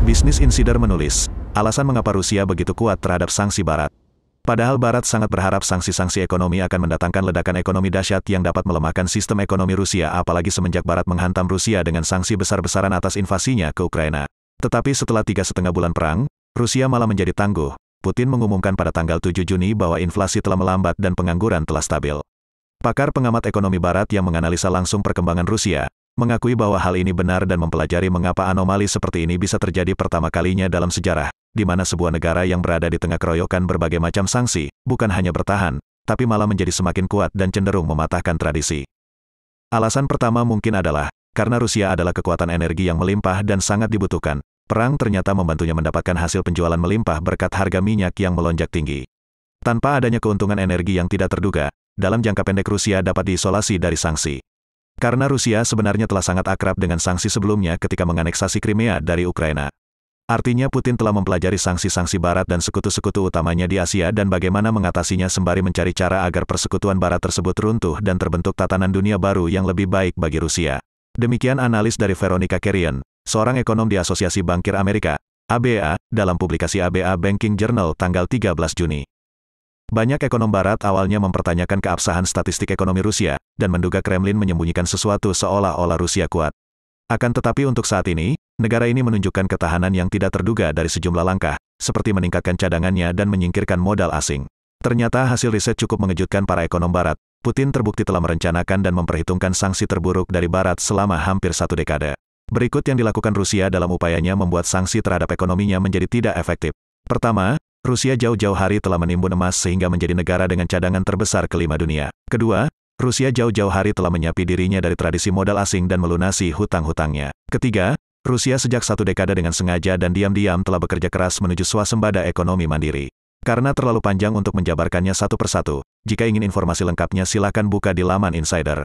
Business Insider menulis, alasan mengapa Rusia begitu kuat terhadap sanksi Barat. Padahal Barat sangat berharap sanksi-sanksi ekonomi akan mendatangkan ledakan ekonomi dahsyat yang dapat melemahkan sistem ekonomi Rusia, apalagi semenjak Barat menghantam Rusia dengan sanksi besar-besaran atas invasinya ke Ukraina. Tetapi setelah 3,5 bulan perang, Rusia malah menjadi tangguh. Putin mengumumkan pada tanggal 7 Juni bahwa inflasi telah melambat dan pengangguran telah stabil. Pakar pengamat ekonomi Barat yang menganalisa langsung perkembangan Rusia, mengakui bahwa hal ini benar dan mempelajari mengapa anomali seperti ini bisa terjadi pertama kalinya dalam sejarah, di mana sebuah negara yang berada di tengah keroyokan berbagai macam sanksi, bukan hanya bertahan, tapi malah menjadi semakin kuat dan cenderung mematahkan tradisi. Alasan pertama mungkin adalah, karena Rusia adalah kekuatan energi yang melimpah dan sangat dibutuhkan, perang ternyata membantunya mendapatkan hasil penjualan melimpah berkat harga minyak yang melonjak tinggi. Tanpa adanya keuntungan energi yang tidak terduga, dalam jangka pendek Rusia dapat diisolasi dari sanksi. Karena Rusia sebenarnya telah sangat akrab dengan sanksi sebelumnya ketika menganeksasi Crimea dari Ukraina. Artinya Putin telah mempelajari sanksi-sanksi Barat dan sekutu-sekutu utamanya di Asia dan bagaimana mengatasinya sembari mencari cara agar persekutuan Barat tersebut runtuh dan terbentuk tatanan dunia baru yang lebih baik bagi Rusia. Demikian analis dari Veronica Kerian, seorang ekonom di Asosiasi Bankir Amerika, ABA, dalam publikasi ABA Banking Journal tanggal 13 Juni. Banyak ekonom Barat awalnya mempertanyakan keabsahan statistik ekonomi Rusia, dan menduga Kremlin menyembunyikan sesuatu seolah-olah Rusia kuat. Akan tetapi untuk saat ini, negara ini menunjukkan ketahanan yang tidak terduga dari sejumlah langkah, seperti meningkatkan cadangannya dan menyingkirkan modal asing. Ternyata hasil riset cukup mengejutkan para ekonom Barat. Putin terbukti telah merencanakan dan memperhitungkan sanksi terburuk dari Barat selama hampir 1 dekade. Berikut yang dilakukan Rusia dalam upayanya membuat sanksi terhadap ekonominya menjadi tidak efektif. Pertama, Rusia jauh-jauh hari telah menimbun emas sehingga menjadi negara dengan cadangan terbesar kelima dunia. Kedua, Rusia jauh-jauh hari telah menyapi dirinya dari tradisi modal asing dan melunasi hutang-hutangnya. Ketiga, Rusia sejak 1 dekade dengan sengaja dan diam-diam telah bekerja keras menuju swasembada ekonomi mandiri. Karena terlalu panjang untuk menjabarkannya satu persatu, jika ingin informasi lengkapnya silakan buka di laman Insider.